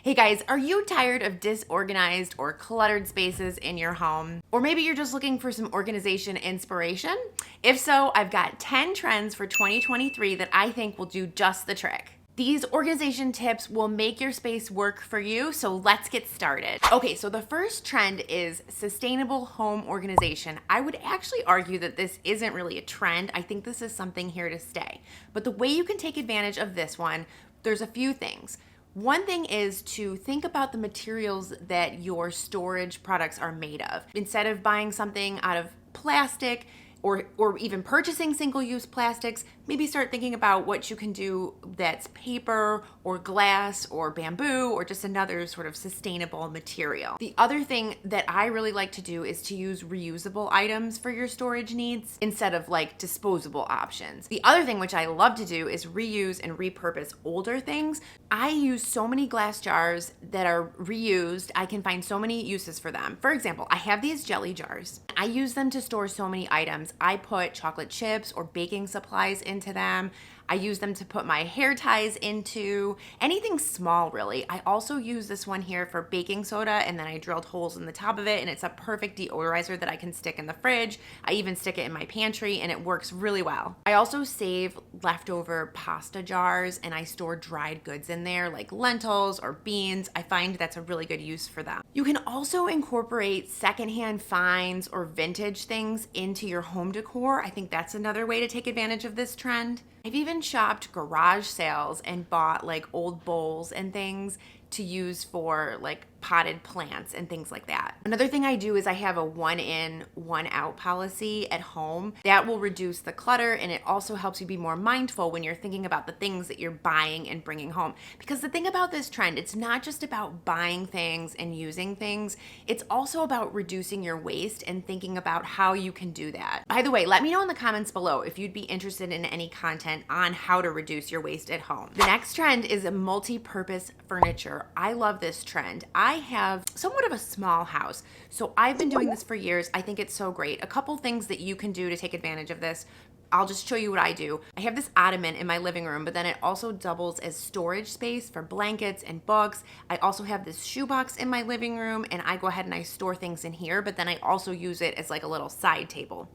Hey guys, are you tired of disorganized or cluttered spaces in your home? Or maybe you're just looking for some organization inspiration? If so, I've got 10 trends for 2023 that I think will do just the trick. These organization tips will make your space work for you, so let's get started. Okay, so the first trend is sustainable home organization. I would actually argue that this isn't really a trend. I think this is something here to stay. But the way you can take advantage of this one, there's a few things. One thing is to think about the materials that your storage products are made of. Instead of buying something out of plastic or even purchasing single-use plastics, maybe start thinking about what you can do that's paper or glass or bamboo or just another sort of sustainable material. The other thing that I really like to do is to use reusable items for your storage needs instead of like disposable options. The other thing which I love to do is reuse and repurpose older things. I use so many glass jars that are reused. I can find so many uses for them. For example, I have these jelly jars. I use them to store so many items. I put chocolate chips or baking supplies into them. I use them to put my hair ties into, anything small really. I also use this one here for baking soda, and then I drilled holes in the top of it, and it's a perfect deodorizer that I can stick in the fridge. I even stick it in my pantry and it works really well. I also save leftover pasta jars and I store dried goods in there like lentils or beans. I find that's a really good use for them. You can also incorporate secondhand finds or vintage things into your home decor. I think that's another way to take advantage of this trend. I've even shopped garage sales and bought like old bowls and things to use for like potted plants and things like that. Another thing I do is I have a 1 in, 1 out policy at home. That will reduce the clutter, and it also helps you be more mindful when you're thinking about the things that you're buying and bringing home. Because the thing about this trend, it's not just about buying things and using things, it's also about reducing your waste and thinking about how you can do that. By the way, let me know in the comments below if you'd be interested in any content on how to reduce your waste at home. The next trend is a multi-purpose furniture. I love this trend. I have somewhat of a small house, so I've been doing this for years. I think it's so great. A couple things that you can do to take advantage of this. I'll just show you what I do. I have this ottoman in my living room, but then it also doubles as storage space for blankets and books. I also have this shoebox in my living room, and I go ahead and I store things in here, but then I also use it as like a little side table.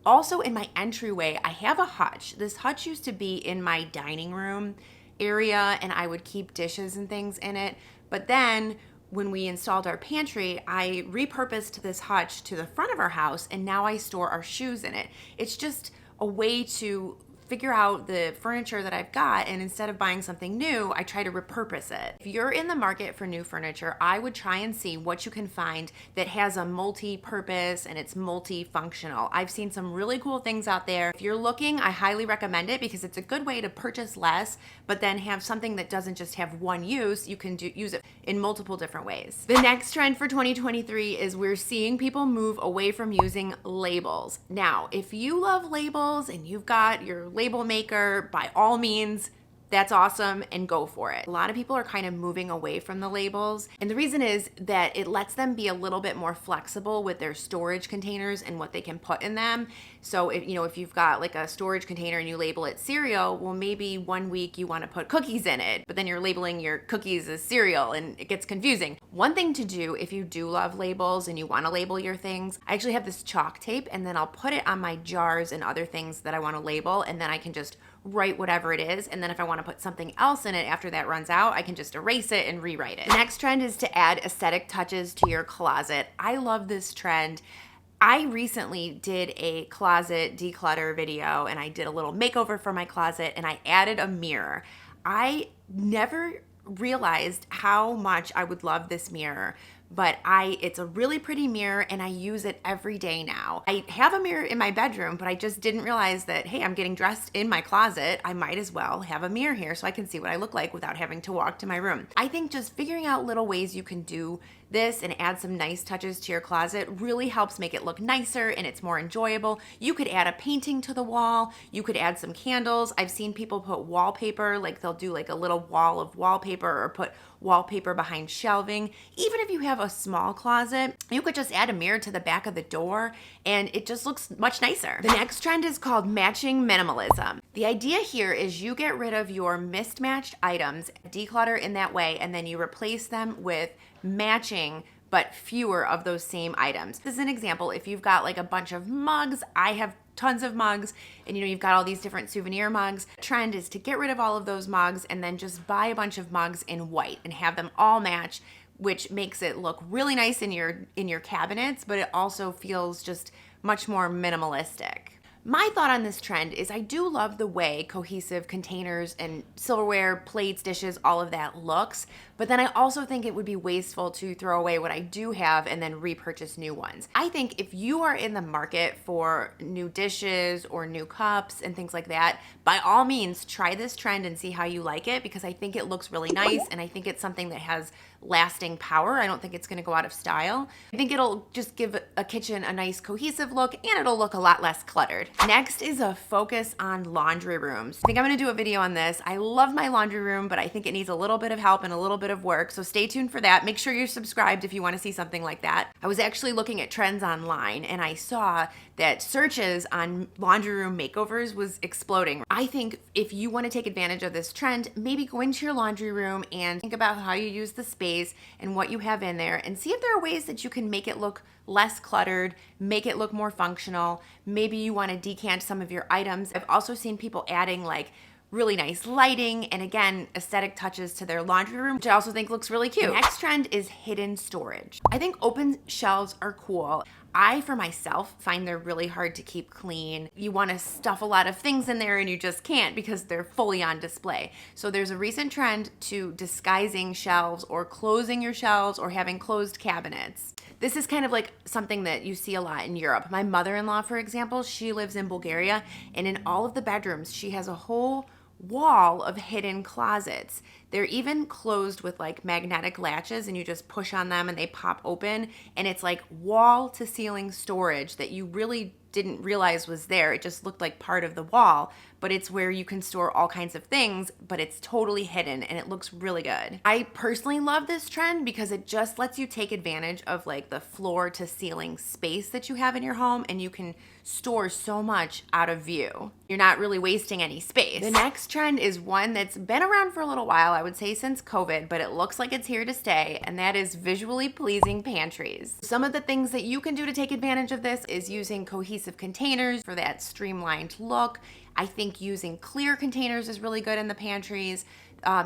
Also in my entryway, I have a hutch. This hutch used to be in my dining room area, and I would keep dishes and things in it. But then when we installed our pantry, I repurposed this hutch to the front of our house, and now I store our shoes in it. It's just a way to figure out the furniture that I've got, and instead of buying something new, I try to repurpose it. If you're in the market for new furniture, I would try and see what you can find that has a multi-purpose and it's multifunctional. I've seen some really cool things out there. If you're looking, I highly recommend it because it's a good way to purchase less, but then have something that doesn't just have one use. You can use it in multiple different ways. The next trend for 2023 is we're seeing people move away from using labels. Now, if you love labels and you've got your label maker, by all means, that's awesome and go for it. A lot of people are kind of moving away from the labels, and the reason is that it lets them be a little bit more flexible with their storage containers and what they can put in them. So if you've got like a storage container and you label it cereal, well, maybe one week you want to put cookies in it, but then you're labeling your cookies as cereal and it gets confusing. One thing to do if you do love labels and you want to label your things, I actually have this chalk tape, and then I'll put it on my jars and other things that I want to label, and then I can just write whatever it is, and then if I want to put something else in it after that runs out, I can just erase it and rewrite it. The next trend is to add aesthetic touches to your closet. I love this trend. I recently did a closet declutter video, and I did a little makeover for my closet, and I added a mirror. I never realized how much I would love this mirror, but it's a really pretty mirror, and I use it every day now. I have a mirror in my bedroom, but I just didn't realize that, hey, I'm getting dressed in my closet. I might as well have a mirror here so I can see what I look like without having to walk to my room. I think just figuring out little ways you can do this and add some nice touches to your closet really helps make it look nicer and it's more enjoyable. You could add a painting to the wall. You could add some candles. I've seen people put wallpaper, like they'll do like a little wall of wallpaper or put wallpaper behind shelving. Even if you have a small closet, you could just add a mirror to the back of the door and it just looks much nicer. The next trend is called matching minimalism. The idea here is you get rid of your mismatched items, declutter in that way, and then you replace them with matching but fewer of those same items. This is an example. If you've got like a bunch of mugs, I have tons of mugs, and you've got all these different souvenir mugs. The trend is to get rid of all of those mugs and then just buy a bunch of mugs in white and have them all match, which makes it look really nice in your cabinets, but it also feels just much more minimalistic. My thought on this trend is I do love the way cohesive containers and silverware, plates, dishes, all of that looks, but then I also think it would be wasteful to throw away what I do have and then repurchase new ones. I think if you are in the market for new dishes or new cups and things like that, by all means, try this trend and see how you like it, because I think it looks really nice and I think it's something that has lasting power. I don't think it's going to go out of style. I think it'll just give a kitchen a nice cohesive look, and it'll look a lot less cluttered. Next is a focus on laundry rooms. I think I'm going to do a video on this. I love my laundry room, but I think it needs a little bit of help and a little bit of work, so stay tuned for that. Make sure you're subscribed if you want to see something like that. I was actually looking at trends online, and I saw that searches on laundry room makeovers was exploding. I think if you want to take advantage of this trend, maybe go into your laundry room and think about how you use the space and what you have in there, and see if there are ways that you can make it look less cluttered, make it look more functional. Maybe you want to decant some of your items. I've also seen people adding like really nice lighting and, again, aesthetic touches to their laundry room, which I also think looks really cute. The next trend is hidden storage. I think open shelves are cool. I, for myself, find they're really hard to keep clean. You want to stuff a lot of things in there and you just can't because they're fully on display. So there's a recent trend to disguising shelves or closing your shelves or having closed cabinets. This is kind of like something that you see a lot in Europe. My mother-in-law, for example, she lives in Bulgaria, and in all of the bedrooms, she has a whole wall of hidden closets. They're even closed with like magnetic latches, and you just push on them and they pop open, and it's like wall to ceiling storage that you really didn't realize was there. It just looked like part of the wall, but it's where you can store all kinds of things, but it's totally hidden and it looks really good. I personally love this trend because it just lets you take advantage of like the floor to ceiling space that you have in your home, and you can store so much out of view. You're not really wasting any space. The next trend is one that's been around for a little while, I would say since COVID, but it looks like it's here to stay, and that is visually pleasing pantries. Some of the things that you can do to take advantage of this is using cohesive containers for that streamlined look. I think using clear containers is really good in the pantries.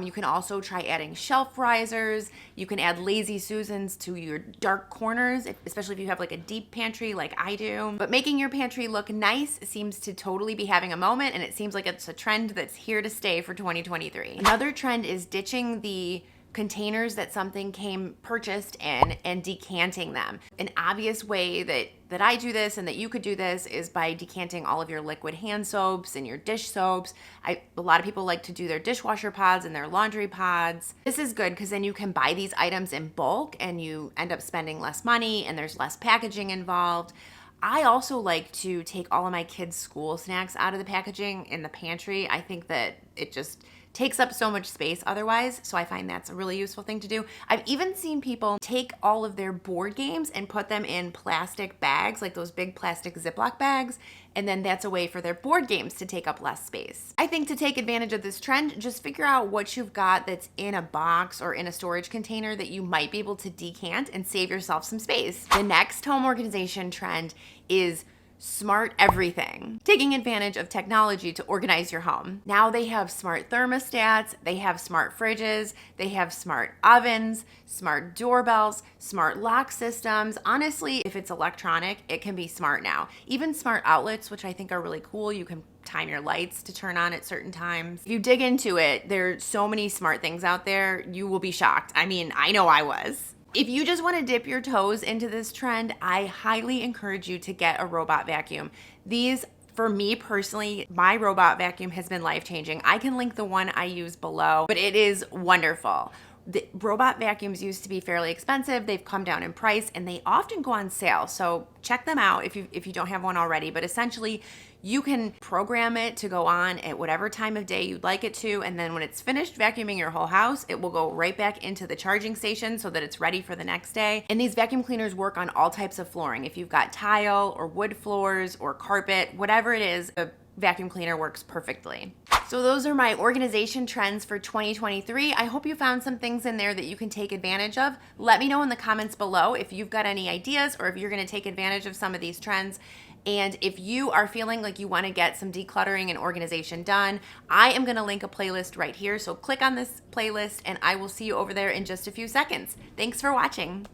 You can also try adding shelf risers. You can add lazy Susans to your dark corners, especially if you have like a deep pantry like I do. But making your pantry look nice seems to totally be having a moment, and it seems like it's a trend that's here to stay for 2023. Another trend is ditching the containers that something came purchased in and decanting them. An obvious way that I do this and that you could do this is by decanting all of your liquid hand soaps and your dish soaps. A lot of people like to do their dishwasher pods and their laundry pods. This is good because then you can buy these items in bulk and you end up spending less money and there's less packaging involved. I also like to take all of my kids' school snacks out of the packaging in the pantry. I think that it just takes up so much space otherwise, so I find that's a really useful thing to do. I've even seen people take all of their board games and put them in plastic bags, like those big plastic Ziploc bags, and then that's a way for their board games to take up less space. I think to take advantage of this trend, just figure out what you've got that's in a box or in a storage container that you might be able to decant and save yourself some space. The next home organization trend is smart everything, taking advantage of technology to organize your home. Now they have smart thermostats, they have smart fridges, they have smart ovens, smart doorbells, smart lock systems. Honestly, if it's electronic, it can be smart now. Even smart outlets, which I think are really cool. You can time your lights to turn on at certain times. If you dig into it, there's so many smart things out there, you will be shocked. I mean, I know I was. If you just want to dip your toes into this trend, I highly encourage you to get a robot vacuum. These, for me personally, my robot vacuum has been life-changing. I can link the one I use below, but it is wonderful. The robot vacuums used to be fairly expensive. They've come down in price and they often go on sale. So check them out if you don't have one already. But essentially, you can program it to go on at whatever time of day you'd like it to. And then when it's finished vacuuming your whole house, it will go right back into the charging station so that it's ready for the next day. And these vacuum cleaners work on all types of flooring. If you've got tile or wood floors or carpet, whatever it is, the vacuum cleaner works perfectly. So those are my organization trends for 2023. I hope you found some things in there that you can take advantage of. Let me know in the comments below if you've got any ideas or if you're going to take advantage of some of these trends. And if you are feeling like you want to get some decluttering and organization done, I am going to link a playlist right here. So click on this playlist and I will see you over there in just a few seconds. Thanks for watching.